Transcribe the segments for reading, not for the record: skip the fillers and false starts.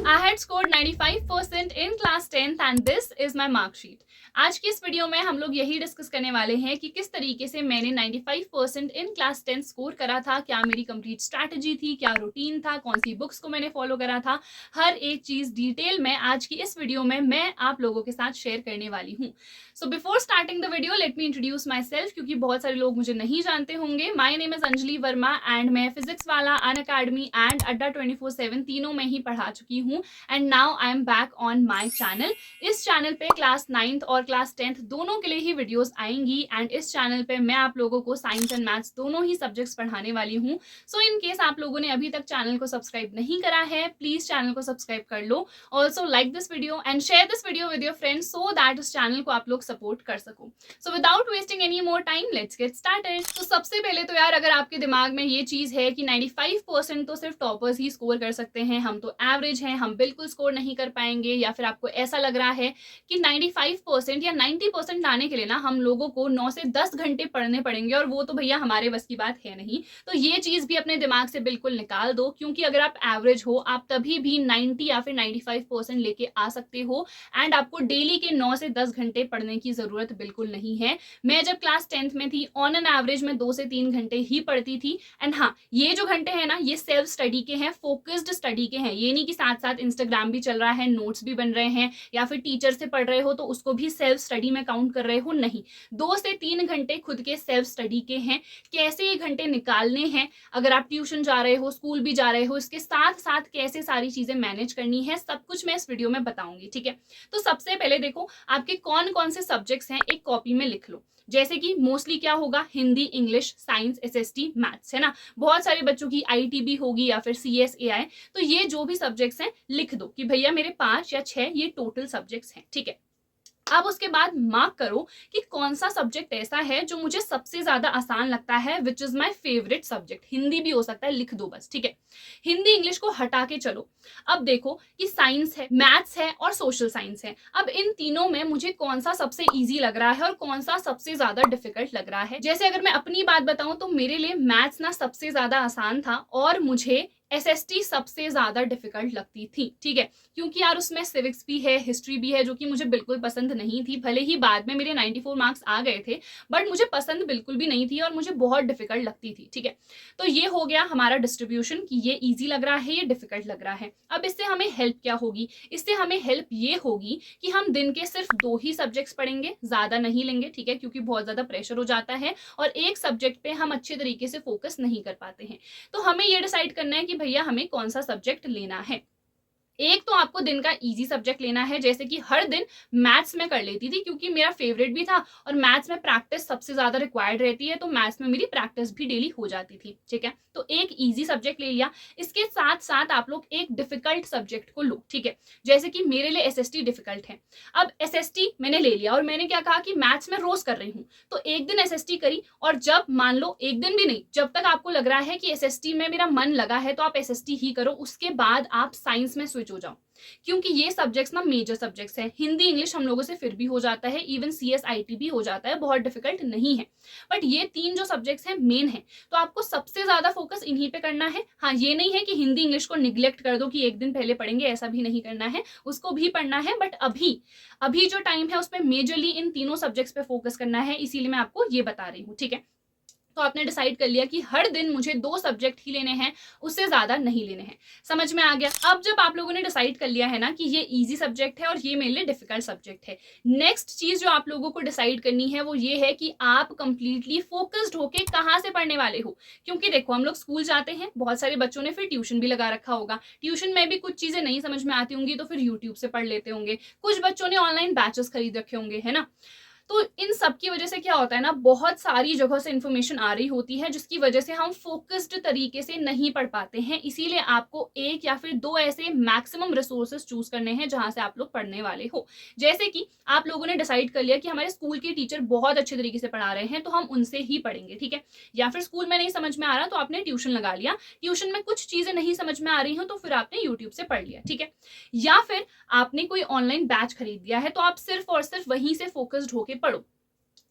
I had scored 95% in class 10th and this is my mark sheet. आज की इस video में हम लोग यही डिस्कस करने वाले हैं कि किस तरीके से मैंने 95% इन क्लास 10 स्कोर करा था, क्या मेरी कंप्लीट स्ट्रैटेजी थी, क्या रूटीन था, कौन सी बुक्स को मैंने फॉलो करा था। हर एक चीज डिटेल में आज की इस वीडियो में मैं आप लोगों के साथ शेयर करने वाली हूँ। So before starting the video let me introduce my self, क्योंकि बहुत सारे लोग मुझे नहीं जानते होंगे। My name is Anjali Verma and मैं फिजिक्स वाला, अनअकैडमी एंड अड्डा 24/7 तीनों में ही पढ़ा चुकी हूँ and now I am back on my channel. इस चैनल पे क्लास 9th और क्लास 10th दोनों के लिए ही वीडियोस आएंगी एंड इस चैनल पे मैं आप लोगों को साइंस एंड मैथ्स दोनों ही सब्जेक्ट्स पढ़ाने वाली हूँ। सो इन केस आप लोगों ने अभी तक चैनल को सब्सक्राइब नहीं करा है, प्लीज चैनल को सब्सक्राइब कर लो। Also like this video and share this video with your friends so that इस चैनल को आप लोग सपोर्ट कर सको। So without wasting any more time let's get started. तो सबसे पहले तो यार, अगर आपके दिमाग में ये चीज है कि 95% तो सिर्फ टॉपर्स ही स्कोर कर सकते हैं, हम तो एवरेज हैं, हम बिल्कुल स्कोर नहीं कर पाएंगे, या फिर आपको ऐसा लग रहा है कि 95% या 90% लाने के लिए ना हम लोगों को 9 से 10 घंटे पढ़ने पड़ेंगे और वो तो भैया हमारे बस की बात है नहीं, तो ये चीज भी अपने दिमाग से बिल्कुल निकाल दो। क्योंकि अगर आप एवरेज हो, आप तभी भी 90 या फिर 95% लेके आ सकते हो एंड आपको डेली के 9 से 10 घंटे पढ़ने की जरूरत बिल्कुल नहीं है। मैं जब क्लास 10th में थी, ऑन एन एवरेज में 2 से 3 घंटे ही पढ़ती थी एंड हाँ, ये जो घंटे हैं ना, ये सेल्फ स्टडी के हैं, फोकस्ड स्टडी के हैं। ये नहीं कि साथ साथ इंस्टाग्राम भी चल रहा है, नोट्स भी बन रहे हैं, या फिर टीचर से पढ़ रहे हो तो उसको भी सेल्फ स्टडी में काउंट कर रहे हो, नहीं। 2 से 3 घंटे खुद के सेल्फ स्टडी के हैं। कैसे ये घंटे निकालने हैं, अगर आप ट्यूशन जा रहे हो, स्कूल भी जा रहे हो, इसके साथ साथ कैसे सारी चीजें मैनेज करनी है, सब कुछ मैं इस वीडियो में बताऊंगी, ठीक है। तो सबसे पहले देखो, आपके कौन कौन से सब्जेक्ट्स हैं, एक कॉपी में लिख लो। जैसे कि मोस्टली क्या होगा, Hindi, English, science, SST, maths, है ना। बहुत सारे बच्चों की आईटीबी होगी या फिर सीएस, एआई। तो ये जो भी सब्जेक्ट्स हैं लिख दो कि भैया मेरे 5 या 6 ये टोटल सब्जेक्ट्स हैं, ठीक है। अब उसके बाद मार्क करो कि कौन सा सब्जेक्ट ऐसा है जो मुझे सबसे ज्यादा आसान लगता है, which is my favourite subject. Hindi भी हो सकता है, लिख दो बस, ठीक है। हिंदी इंग्लिश को हटा के चलो। अब देखो कि साइंस है, मैथ्स है और सोशल साइंस है। अब इन तीनों में मुझे कौन सा सबसे इजी लग रहा है और कौन सा सबसे ज्यादा डिफिकल्ट लग रहा है। जैसे अगर मैं अपनी बात बताऊं तो मेरे लिए मैथ्स ना सबसे ज्यादा आसान था और मुझे एसएसटी सबसे ज्यादा डिफिकल्ट लगती थी, ठीक है। क्योंकि यार उसमें सिविक्स भी है, हिस्ट्री भी है, जो कि मुझे बिल्कुल पसंद नहीं थी। भले ही बाद में मेरे 94 मार्क्स आ गए थे, बट मुझे पसंद बिल्कुल भी नहीं थी और मुझे बहुत डिफिकल्ट लगती थी, ठीक है। तो ये हो गया हमारा डिस्ट्रीब्यूशन कि ये इजी लग रहा है, ये डिफिकल्ट लग रहा है। अब इससे हमें हेल्प क्या होगी, इससे हमें हेल्प ये होगी कि हम दिन के सिर्फ 2 ही सब्जेक्ट्स पढ़ेंगे, ज्यादा नहीं लेंगे, ठीक है, क्योंकि बहुत ज्यादा प्रेशर हो जाता है और एक सब्जेक्ट पे हम अच्छे तरीके से फोकस नहीं कर पाते हैं। तो हमें ये डिसाइड करना है कि भैया हमें कौन सा सब्जेक्ट लेना है। एक तो आपको दिन का इजी सब्जेक्ट लेना है, जैसे कि हर दिन मैथ्स में कर लेती थी क्योंकि मेरा फेवरेट भी था और मैथ्स में प्रैक्टिस सबसे ज्यादा रिक्वायर्ड रहती है, तो मैथ्स में मेरी प्रैक्टिस भी डेली हो जाती थी, ठीक है। तो एक इजी सब्जेक्ट ले लिया। इसके साथ साथ आप लोग एक डिफिकल्ट सब्जेक्ट को लो, ठीक है। जैसे कि मेरे लिए एसएसटी डिफिकल्ट है। अब एसएसटी मैंने ले लिया और मैंने क्या कहा कि मैथ्स में रोज कर रही हूँ, तो एक दिन एसएसटी करी और जब मान लो एक दिन भी नहीं, जब तक आपको लग रहा है कि एसएसटी में मेरा मन लगा है तो आप एसएसटी ही करो, उसके बाद आप साइंस में स्विच हो जाओ। क्योंकि ये सब्जेक्ट्स ना मेजर सब्जेक्ट्स हैं। हिंदी इंग्लिश हम लोगों से फिर भी हो जाता है, इवन सीएस आईटी भी हो जाता है, बहुत डिफिकल्ट नहीं है। बट ये 3 जो सब्जेक्ट्स हैं मेन है, तो आपको सबसे ज्यादा फोकस इन्हीं पे करना है। हाँ, ये नहीं है कि हिंदी इंग्लिश को निग्लेक्ट कर दो कि एक दिन पहले पढ़ेंगे, ऐसा भी नहीं करना है, उसको भी पढ़ना है। बट अभी जो टाइम है उसमें मेजरली इन तीनों सब्जेक्ट्स पे फोकस करना है, इसीलिए मैं आपको ये बता रही हूँ, ठीक है। तो आपने डिसाइड कर लिया कि हर दिन मुझे 2 सब्जेक्ट ही लेने हैं, उससे ज्यादा नहीं लेने हैं। समझ में आ गया। अब जब आप लोगों ने डिसाइड कर लिया है ना कि ये इजी सब्जेक्ट है और ये मेरे लिए डिफिकल्ट सब्जेक्ट है, नेक्स्ट चीज जो आप लोगों को डिसाइड करनी है वो ये है कि आप कंप्लीटली फोकस्ड होके कहाँ से पढ़ने वाले हो। क्योंकि देखो, हम लोग स्कूल जाते हैं, बहुत सारे बच्चों ने फिर ट्यूशन भी लगा रखा होगा, ट्यूशन में भी कुछ चीजें नहीं समझ में आती होंगी तो फिर यूट्यूब से पढ़ लेते होंगे, कुछ बच्चों ने ऑनलाइन बैचेस खरीद रखे होंगे, है ना। तो इन सब की वजह से क्या होता है ना, बहुत सारी जगहों से इंफॉर्मेशन आ रही होती है जिसकी वजह से हम फोकस्ड तरीके से नहीं पढ़ पाते हैं। इसीलिए आपको 1 या फिर 2 ऐसे मैक्सिमम रिसोर्सेज चूज करने हैं जहां से आप लोग पढ़ने वाले हो। जैसे कि आप लोगों ने डिसाइड कर लिया कि हमारे स्कूल के टीचर बहुत अच्छे तरीके से पढ़ा रहे हैं तो हम उनसे ही पढ़ेंगे, ठीक है। या फिर स्कूल में नहीं समझ में आ रहा तो आपने ट्यूशन लगा लिया, ट्यूशन में कुछ चीजें नहीं समझ में आ रही हो तो फिर आपने यूट्यूब से पढ़ लिया, ठीक है। या फिर आपने कोई ऑनलाइन बैच खरीद लिया है तो आप सिर्फ और सिर्फ वहीं से फोकस्ड होके पढ़ो।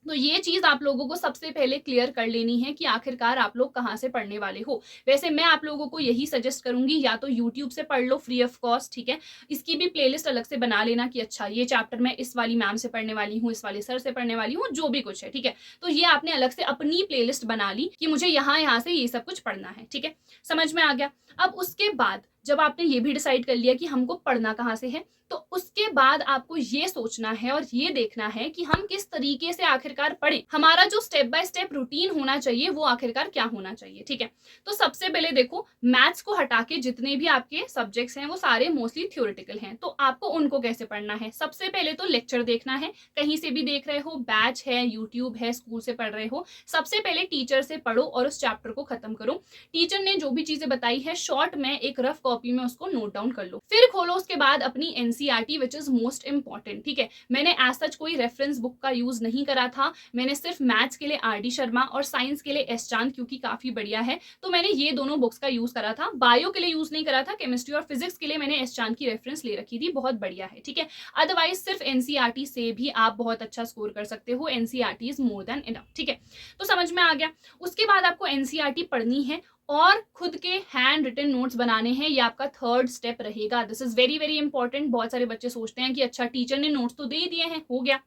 तो ये चीज़ आप लोगों को सबसे पहले क्लियर कर लेनी है कि आखिरकार आप लोग कहाँ से पढ़ने वाले हो। वैसे मैं आप लोगों को यही सजेस्ट करूँगी, या तो यूट्यूब से पढ़ लो फ्री ऑफ कॉस्ट, ठीक है? इसकी भी प्लेलिस्ट अलग से बना लेना कि अच्छा ये चैप्टर मैं इस वाली मैम से पढ़ने वाली हूँ, इस वाले सर से पढ़ने वाली हूँ, जो भी कुछ है, ठीक है? तो ये आपने अलग से अपनी प्लेलिस्ट बना ली कि मुझे यहाँ-यहाँ से ये सब कुछ पढ़ना है, ठीक है? समझ में आ गया? अब उसके बाद जब आपने ये भी डिसाइड कर लिया कि हमको पढ़ना कहाँ से है, तो उसके बाद आपको ये सोचना है और ये देखना है कि हम किस तरीके से आखिरकार पढ़ें। हमारा जो स्टेप बाय स्टेप रूटीन होना चाहिए वो आखिरकार क्या होना चाहिए, ठीक है? तो सबसे पहले देखो, मैथ्स को हटा के जितने भी आपके सब्जेक्ट्स हैं वो सारे मोस्टली थ्योरेटिकल हैं, तो आपको उनको कैसे पढ़ना है? सबसे पहले तो लेक्चर देखना है, कहीं से भी देख रहे हो, बैच है, यूट्यूब है, स्कूल से पढ़ रहे हो, सबसे पहले टीचर से पढ़ो और उस चैप्टर को खत्म करो। टीचर ने जो भी चीजें बताई है शॉर्ट में एक रफ कॉपी में उसको नोट डाउन कर लो। फिर खोलो उसके बाद अपनी NCERT which is most important, ठीक है? मैंने एज सच कोई रेफरेंस बुक का यूज नहीं करा था, मैंने सिर्फ मैथ्स के लिए आर.डी. शर्मा और साइंस के लिए एस चांद, क्योंकि काफी बढ़िया है, तो मैंने ये दोनों बुक्स का यूज करा था। बायो के लिए यूज नहीं करा था, केमिस्ट्री और फिजिक्स के लिए मैंने एस चांद की रेफरेंस ले रखी थी, बहुत बढ़िया है, ठीक है? अदरवाइज सिर्फ एनसीईआरटी से भी आप बहुत अच्छा स्कोर कर सकते हो, NCERT is more than enough, ठीक है? तो समझ में आ गया। उसके बाद आपको एनसीईआरटी पढ़नी है और खुद के हैंड रिटन नोट्स बनाने हैं, ये आपका थर्ड स्टेप रहेगा। This is very very important. बहुत सारे बच्चे सोचते हैं कि अच्छा टीचर ने नोट्स तो दे ही दिए हैं, हो गया,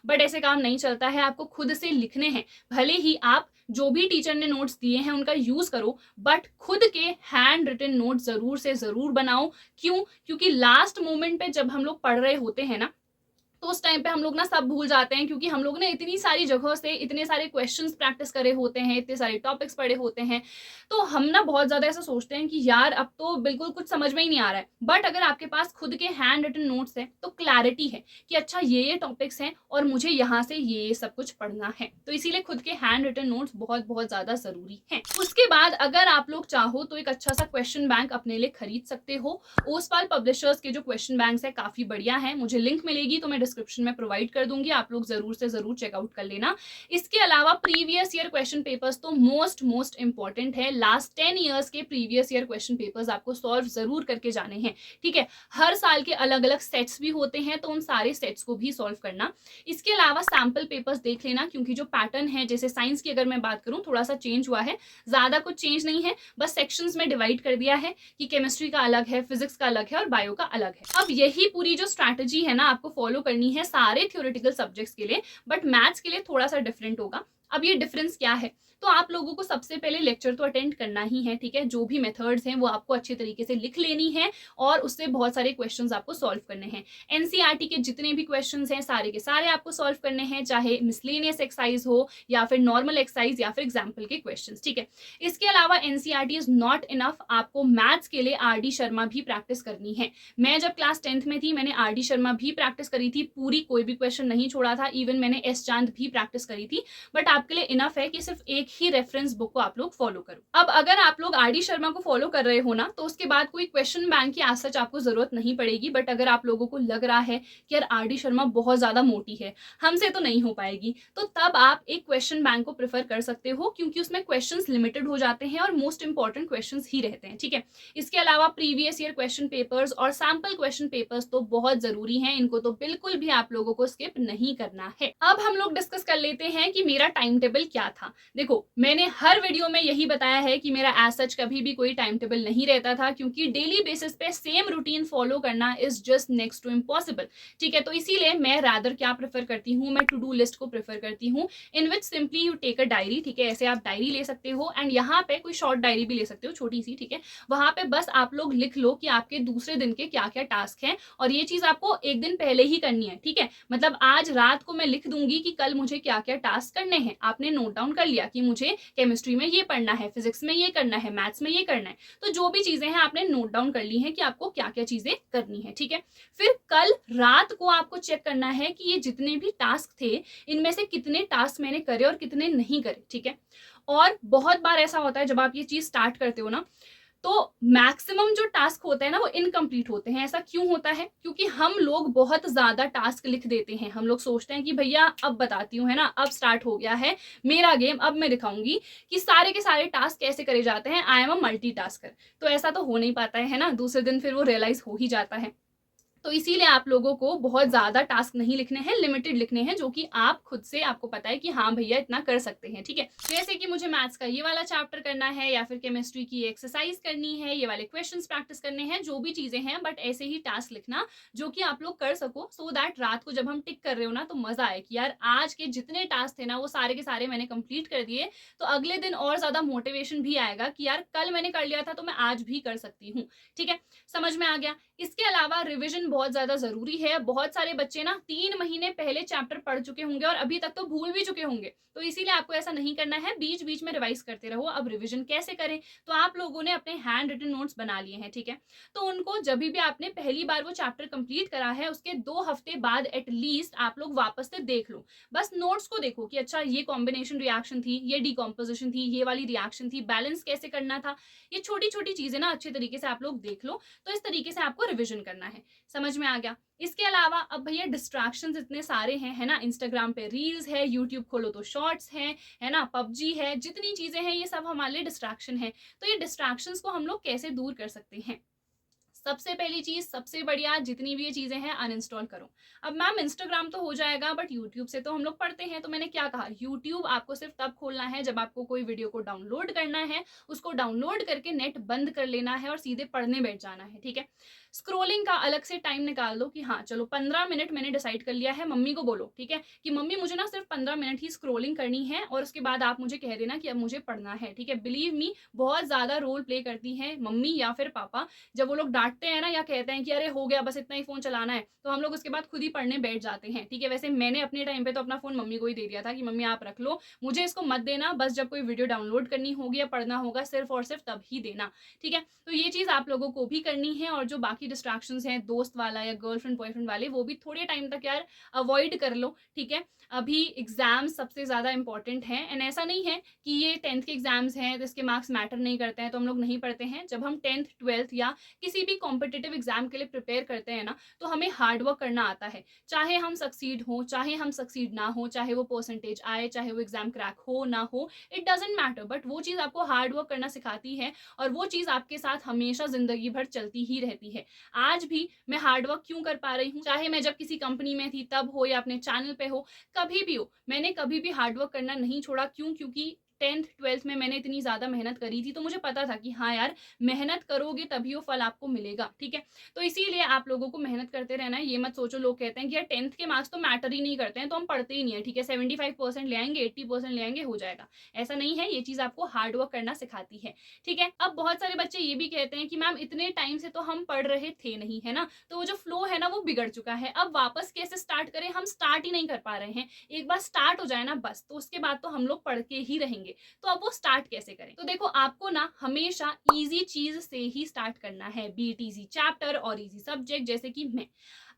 बट ऐसे काम नहीं चलता है, आपको खुद से लिखने हैं। भले ही आप जो भी टीचर ने नोट्स दिए हैं उनका यूज करो, बट खुद के हैंड रिटन नोट्स जरूर से जरूर बनाओ। क्यों? क्योंकि लास्ट मोमेंट पे जब हम लोग पढ़ रहे होते हैं ना, तो उस टाइम पे हम लोग ना सब भूल जाते हैं, क्योंकि हम लोग ने इतनी सारी जगहों से इतने सारे क्वेश्चंस प्रैक्टिस करे होते हैं, इतने सारे टॉपिक्स पढ़े होते हैं, तो हम ना बहुत ज़्यादा ऐसा सोचते हैं कि यार अब तो बिल्कुल कुछ समझ में ही नहीं आ रहा है। बट अगर आपके पास खुद के हैंड रिटन नोट्स है तो क्लैरिटी है कि अच्छा ये टॉपिक्स हैं और मुझे यहाँ से ये सब कुछ पढ़ना है, तो इसीलिए खुद के हैंड रिटन नोट्स बहुत बहुत ज़्यादा ज़रूरी है। उसके बाद अगर आप लोग चाहो तो एक अच्छा सा क्वेश्चन बैंक अपने लिए खरीद सकते हो। ओसवाल पब्लिशर्स के जो क्वेश्चन बैंक्स है काफ़ी बढ़िया है, मुझे लिंक मिलेगी तो मैं डिस्क्रिप्शन में प्रोवाइड कर दूंगी, आप लोग जरूर से जरूर चेकआउट कर लेना। इसके अलावा प्रीवियस ईयर क्वेश्चन पेपर्स तो मोस्ट इंपॉर्टेंट है। लास्ट 10 ईयर्स के प्रीवियस ईयर क्वेश्चन पेपर्स आपको सॉल्व जरूर करके जाने हैं, ठीक है? हर साल के अलग अलग सेट्स भी होते हैं, तो उन सारे सेट्स को भी सॉल्व करना। इसके अलावा सैम्पल पेपर्स देख लेना, क्योंकि जो पैटर्न है, जैसे साइंस की अगर मैं बात करूं, थोड़ा सा चेंज हुआ है, ज्यादा कुछ चेंज नहीं है, बस सेक्शंस में डिवाइड कर दिया है कि केमिस्ट्री का अलग है, फिजिक्स का अलग है और बायो का अलग है। अब यही पूरी जो स्ट्रैटेजी है ना आपको फॉलो करनी है सारे थ्योरेटिकल सब्जेक्ट्स के लिए, बट मैथ्स के लिए थोड़ा सा डिफरेंट होगा। अब ये डिफरेंस क्या है? तो आप लोगों को सबसे पहले लेक्चर तो अटेंड करना ही है, ठीक है? जो भी मेथड्स हैं वो आपको अच्छे तरीके से लिख लेनी है और उससे बहुत सारे क्वेश्चंस आपको सॉल्व करने हैं। एनसीईआरटी के जितने भी क्वेश्चंस हैं सारे के सारे आपको सॉल्व करने हैं, चाहे मिसलेनियस एक्सरसाइज हो या फिर नॉर्मल एक्सरसाइज या फिर एग्जाम्पल के क्वेश्चंस, ठीक है? इसके अलावा एनसीईआरटी इज नॉट इनफ, आपको मैथ्स के लिए आर.डी. शर्मा भी प्रैक्टिस करनी है। मैं जब क्लास 10th में थी मैंने आर.डी. शर्मा भी प्रैक्टिस करी थी, पूरी कोई भी क्वेश्चन नहीं छोड़ा था, इवन मैंने एस चांद भी प्रैक्टिस करी थी। बट आपके लिए इनफ है कि सिर्फ एक ही रेफरेंस बुक को आप लोग फॉलो करो। अब अगर आप लोग आर.डी. शर्मा को फॉलो कर रहे हो ना, तो उसके बाद कोई क्वेश्चन बैंक की आज सच आपको जरूरत नहीं पड़ेगी। बट अगर आप लोगों को लग रहा है कि यार आर.डी. शर्मा बहुत ज्यादा मोटी है, हमसे तो नहीं हो पाएगी, तो तब आप एक क्वेश्चन बैंक को प्रेफर कर सकते हो, क्योंकि उसमें क्वेश्चंस लिमिटेड हो जाते हैं और मोस्ट इंपॉर्टेंट क्वेश्चंस ही रहते हैं, ठीक है? इसके अलावा प्रीवियस ईयर क्वेश्चन पेपर्स और सैम्पल क्वेश्चन पेपर्स तो बहुत जरूरी हैं, इनको तो बिल्कुल भी आप लोगों को स्किप नहीं करना है। अब हम लोग डिस्कस कर लेते हैं कि मेरा टाइम टेबल क्या था। देखो, मैंने हर वीडियो में यही बताया है कि मेरा एज सच कभी भी कोई टाइम टेबल नहीं रहता था, क्योंकि डेली बेसिस पे सेम रूटीन फॉलो करना is just next to impossible, ठीक है? तो इसीलिए मैं रादर क्या प्रेफर करती हूँ, मैं टू डू लिस्ट को प्रेफर करती हूँ, in which simply you take a diary, ठीक है? ऐसे आप डायरी ले सकते हो एंड यहाँ पे कोई शॉर्ट डायरी भी ले सकते हो, छोटी सी, ठीक है? वहां पे बस आप लोग लिख लो कि आपके दूसरे दिन के क्या क्या टास्क हैं, और ये चीज आपको एक दिन पहले ही करनी है, ठीक है? मतलब आज रात को मैं लिख दूंगी कि कल मुझे क्या क्या टास्क करने हैं, आपने नोट डाउन कर लिया कि मुझे केमिस्ट्री में ये पढ़ना है, फिजिक्स में ये करना है, मैथ्स में ये करना है, तो जो भी चीजें हैं आपने नोट डाउन कर ली है कि आपको क्या क्या चीजें करनी है, ठीक है? फिर कल रात को आपको चेक करना है कि ये जितने भी टास्क थे इनमें से कितने टास्क मैंने करे और कितने नहीं करे, ठीक है? और बहुत बार ऐसा होता है जब आप ये चीज स्टार्ट करते हो ना, तो मैक्सिमम जो टास्क होते हैं ना वो इनकम्प्लीट होते हैं। ऐसा क्यों होता है? क्योंकि हम लोग बहुत ज्यादा टास्क लिख देते हैं, हम लोग सोचते हैं कि भैया अब बताती हूँ, है ना, अब स्टार्ट हो गया है मेरा गेम, अब मैं दिखाऊंगी कि सारे के सारे टास्क कैसे करे जाते हैं, आई एम अ मल्टीटास्कर। तो ऐसा तो हो नहीं पाता है ना, दूसरे दिन फिर वो रियलाइज हो ही जाता है। तो इसीलिए आप लोगों को बहुत ज़्यादा टास्क नहीं लिखने हैं, लिमिटेड लिखने हैं, जो कि आप खुद से आपको पता है कि हाँ भैया इतना कर सकते हैं, ठीक है। जैसे कि मुझे मैथ्स का ये वाला चैप्टर करना है या फिर केमिस्ट्री की एक्सरसाइज करनी है, ये वाले क्वेश्चंस प्रैक्टिस करने हैं, जो भी चीज़ें हैं, बट ऐसे ही टास्क लिखना जो कि आप लोग कर सको, सो दैट रात को जब हम टिक कर रहे हो ना तो मज़ा आए कि यार आज के जितने टास्क थे ना वो सारे के सारे मैंने कंप्लीट कर दिए। तो अगले दिन और ज़्यादा मोटिवेशन भी आएगा कि यार कल मैंने कर लिया था तो मैं आज भी कर सकती हूँ, ठीक है। समझ में आ गया। इसके अलावा रिवीजन बहुत ज़्यादा ज़रूरी है। बहुत सारे बच्चे ना 3 महीने पहले चैप्टर पढ़ चुके होंगे और अभी तक तो भूल भी चुके होंगे। तो इसीलिए आपको ऐसा नहीं करना है, बीच-बीच में रिवाइज़ करते रहो। अब रिवीजन कैसे करें? तो आप लोगों ने अपने हैंड रिटन नोट्स बना लिए हैं, ठीक है? तो उनको जभी भी आपने पहली बार वो चैप्टर कंप्लीट करा है, उसके 2 हफ्ते बाद एट लीस्ट आप लोग वापस से देख लो। बस नोट्स को देखो कि अच्छा ये कॉम्बिनेशन रिएक्शन थी, ये डिकम्पोज़िशन थी, ये वाली रिएक्शन थी, बैलेंस कैसे करना था। ये छोटी-छोटी चीज़ें ना अच्छे तरीके से आप लोग देख लो। तो इस तरीके से आपको रिवीजन करना है। समझ में आ गया। इसके अलावा अब भैया डिस्ट्रैक्शंस इतने सारे हैं, है ना? इंस्टाग्राम पे रील्स है, यूट्यूब खोलो तो शॉर्ट्स हैं, है ना? पबजी है, जितनी चीज़ें हैं ये सब हमारे लिए डिस्ट्रैक्शन है। तो ये डिस्ट्रैक्शंस को हम लोग कैसे दूर कर सकते हैं? सबसे पहली चीज़, सबसे बढ़िया जितनी भी ये चीज़ें हैं अनइंस्टॉल करो। अब मैम इंस्टाग्राम तो हो जाएगा बट यूट्यूब से तो हम लोग पढ़ते हैं, तो मैंने क्या कहा, यूट्यूब आपको सिर्फ तब खोलना है जब आपको कोई वीडियो को डाउनलोड करना है, उसको डाउनलोड करके नेट बंद कर लेना है और सीधे पढ़ने बैठ जाना है, ठीक है। स्क्रोलिंग का अलग से टाइम निकाल दो कि हाँ चलो 15 मिनट मैंने डिसाइड कर लिया है, मम्मी को बोलो, ठीक है, कि मम्मी मुझे ना सिर्फ 15 मिनट ही स्क्रोलिंग करनी है और उसके बाद आप मुझे कह देना कि अब मुझे पढ़ना है, ठीक है। बिलीव मी, बहुत ज़्यादा रोल प्ले करती हैं मम्मी या फिर पापा। जब वो लोग डाँटते हैं ना या कहते हैं कि अरे हो गया बस इतना ही फ़ोन चलाना है, तो हम लोग उसके बाद खुद ही पढ़ने बैठ जाते हैं, ठीक है। वैसे मैंने अपने टाइम पे तो अपना फ़ोन मम्मी को ही दे दिया था कि मम्मी आप रख लो, मुझे इसको मत देना, बस जब कोई वीडियो डाउनलोड करनी होगी या पढ़ना होगा सिर्फ़ और सिर्फ़ तब ही देना, ठीक है। तो ये चीज़ आप लोगों को भी करनी है और जो बाकी डिस्ट्रैक्शंस हैं दोस्त वाला या गर्लफ्रेंड बॉयफ्रेंड वाले, वो भी थोड़े टाइम तक यार अवॉइड कर लो, ठीक है। अभी एग्ज़ाम्स सबसे ज़्यादा इम्पोर्टेंट हैं एंड ऐसा नहीं है कि ये 10th के एग्ज़ाम्स हैं तो इसके मार्क्स मैटर नहीं करते हैं तो हम लोग नहीं पढ़ते हैं। जब हम 10th 12th या किसी भी कॉम्पिटिटिव एग्ज़ाम के लिए प्रिपेयर करते हैं ना, तो हमें हार्ड वर्क करना आता है। चाहे हम सक्सीड हों, चाहे हम सक्सीड ना हो, चाहे वो परसेंटेज आए, चाहे वो एग्ज़ाम क्रैक हो ना हो, इट डज़न्ट मैटर, बट वो चीज़ आपको हार्ड वर्क करना सिखाती है और वो चीज़ आपके साथ हमेशा ज़िंदगी भर चलती ही रहती है। आज भी मैं हार्ड वर्क क्यों कर पा रही हूँ, चाहे मैं जब किसी कंपनी में थी तब हो या अपने चैनल पे हो, कभी भी हो, मैंने कभी भी हार्ड वर्क करना नहीं छोड़ा। क्यों? क्योंकि 10th 12th में मैंने इतनी ज़्यादा मेहनत करी थी, तो मुझे पता था कि हाँ यार, मेहनत करोगे तभी वो फल आपको मिलेगा, ठीक है। तो इसीलिए आप लोगों को मेहनत करते रहना है। ये मत सोचो, लोग कहते हैं कि यार 10th के मार्क्स तो मैटर ही नहीं करते हैं तो हम पढ़ते ही नहीं है, ठीक है, 75% ले आएंगे, 80% ले आएंगे, हो जाएगा। ऐसा नहीं है, ये चीज़ आपको हार्ड वर्क करना सिखाती है, ठीक है। अब बहुत सारे बच्चे ये भी कहते हैं कि मैम इतने टाइम से तो हम पढ़ रहे थे नहीं, है ना, तो वो जो फ्लो है ना वो बिगड़ चुका है, अब वापस कैसे स्टार्ट करें, हम स्टार्ट ही नहीं कर पा रहे हैं। एक बार स्टार्ट हो जाए ना बस, तो उसके बाद तो हम लोग पढ़ के ही रहेंगे। तो अब वो स्टार्ट कैसे करें? तो देखो, आपको ना हमेशा ईज़ी चीज़ से ही स्टार्ट करना है, बी इट ईज़ी चैप्टर और ईज़ी सब्जेक्ट, जैसे कि मैं।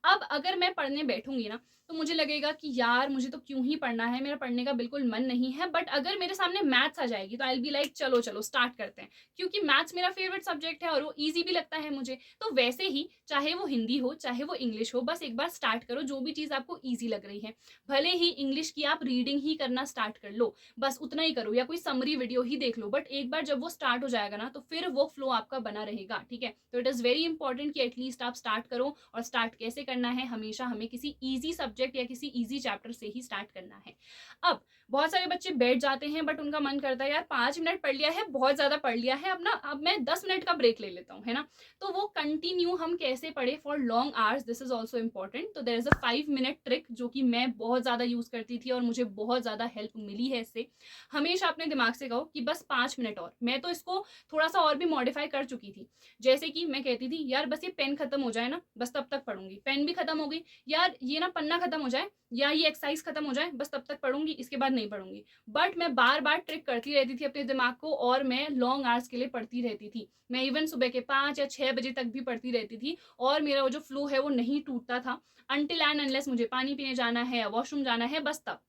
अब अगर मैं पढ़ने बैठूँगी ना, तो मुझे लगेगा कि यार मुझे तो क्यों ही पढ़ना है, मेरा पढ़ने का बिल्कुल मन नहीं है। बट अगर मेरे सामने मैथ्स आ जाएगी तो आई विल बी लाइक चलो, चलो स्टार्ट करते हैं। क्योंकि मैथ्स मेरा फेवरेट सब्जेक्ट है और वो ईज़ी भी लगता है मुझे। तो वैसे ही चाहे वो हिंदी हो, चाहे वो इंग्लिश हो, बस एक बार स्टार्ट करो जो भी चीज़ आपको ईज़ी लग रही है। भले ही इंग्लिश की आप रीडिंग ही करना स्टार्ट कर लो, बस उतना ही करो या कोई समरी वीडियो ही देख लो। बट एक बार जब वो स्टार्ट हो जाएगा ना, तो फिर वो फ्लो आपका बना रहेगा, ठीक है। तो इट इज़ वेरी इंपॉर्टेंट कि एटलीस्ट आप स्टार्ट करो। और स्टार्ट कैसे करना है, हमेशा हमें किसी ईज़ी सब्जेक्ट या किसी ईज़ी चैप्टर से ही स्टार्ट करना है। अब बहुत सारे बच्चे बैठ जाते हैं बट उनका मन करता है यार 5 मिनट पढ़ लिया है, बहुत ज़्यादा पढ़ लिया है, अब मैं 10 मिनट का ब्रेक ले लेता हूँ, है ना। तो वो कंटिन्यू हम कैसे पढ़े for long hours, this is also important. तो there is a 5 minute trick जो कि मैं बहुत ज़्यादा यूज़ करती थी और मुझे बहुत ज़्यादा हेल्प मिली है इससे। हमेशा अपने दिमाग से कहो कि बस 5 मिनट और। मैं तो इसको थोड़ा-सा और भी मॉडिफाई कर चुकी थी। जैसे कि मैं कहती थी यार बस ये पेन खत्म हो जाए ना, बस तब तक पढ़ूँगी। पेन भी खत्म हो गई, यार ये ना पन्ना खत्म हो जाए या ये एक्सरसाइज खत्म हो जाए, बस तब तक पढ़ूँगी, इसके बाद नहीं पढ़ूँगी। बट मैं बार-बार ट्रिक करती रहती थी अपने दिमाग को और मैं लॉन्ग आवर्स के लिए पढ़ती रहती थी। मैं इवन सुबह के 5 या 6 बजे तक भी पढ़ती रहती थी और मेरा वो जो फ्लो है वो नहीं टूटता था, अनटिल एंड अनलेस मुझे पानी पीने जाना है या वॉशरूम जाना है, बस तब।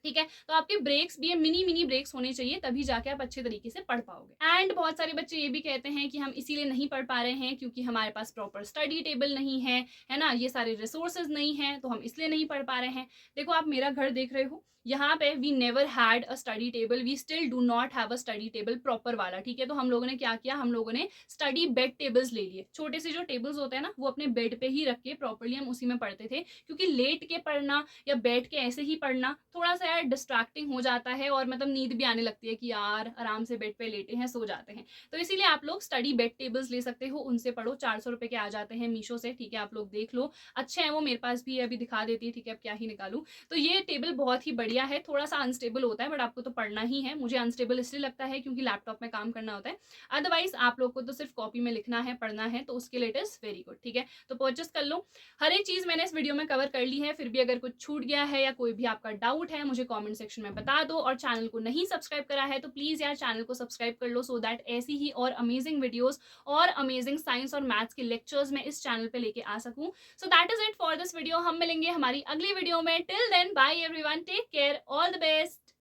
ठीक है, तो आपके ब्रेक्स भी मिनी मिनी ब्रेक्स होने चाहिए, तभी जाके आप अच्छे तरीके से पढ़ पाओगे। एंड बहुत सारे बच्चे ये भी कहते हैं कि हम इसीलिए नहीं पढ़ पा रहे हैं क्योंकि हमारे पास प्रॉपर स्टडी टेबल नहीं है ना, ये सारे रिसोर्सेज नहीं है, तो हम इसलिए नहीं पढ़ पा रहे हैं। देखो आप मेरा घर देख रहे हो, यहाँ पे we never had a study table, we still do not have a study table proper वाला। ठीक है, तो हम लोगों ने क्या किया, हम लोगों ने स्टडी बेड टेबल्स ले लिए। छोटे से जो टेबल्स होते हैं ना, वो अपने बेड पे ही रख के प्रॉपरली हम उसी में पढ़ते थे, क्योंकि लेट के पढ़ना या बैठ के ऐसे ही पढ़ना थोड़ा सा यार डिस्ट्रैक्टिंग हो जाता है, और मतलब नींद भी आने लगती है कि यार आराम से बेड पे लेटे हैं, सो जाते हैं। तो इसीलिए आप लोग स्टडी बेड टेबल्स ले सकते हो, उनसे पढ़ो। 400 रुपए के आ जाते हैं मीशो से। ठीक है, आप लोग देख लो, अच्छे हैं वो, मेरे पास भी है, अभी दिखा देती है। ठीक है, अब क्या ही निकालू। तो ये टेबल बहुत ही बढ़िया है, थोड़ा सा अनस्टेबल होता है बट आपको तो पढ़ना ही है। मुझे अनस्टेबल इसलिए लगता है क्योंकि लैपटॉप में काम करना होता है, अदरवाइज आप लोग को तो सिर्फ कॉपी में लिखना है, पढ़ना है, तो उसके लिए इट इज वेरी गुड। ठीक है, तो परचेस कर लो। हर एक चीज मैंने इस वीडियो में कवर कर ली है, फिर भी अगर कुछ छूट गया है या कोई भी आपका डाउट है, मुझे कमेंट सेक्शन में बता दो। और चैनल को नहीं सब्सक्राइब करा है तो प्लीज यार चैनल को सब्सक्राइब कर लो, सो दैट ऐसी ही और अमेजिंग वीडियोस और अमेजिंग साइंस और मैथ्स के लेक्चर्स मैं इस चैनल पे लेके आ सकूं। So that is it for this video. हम मिलेंगे हमारी अगली वीडियो में। Till then bye everyone, take care, all the best.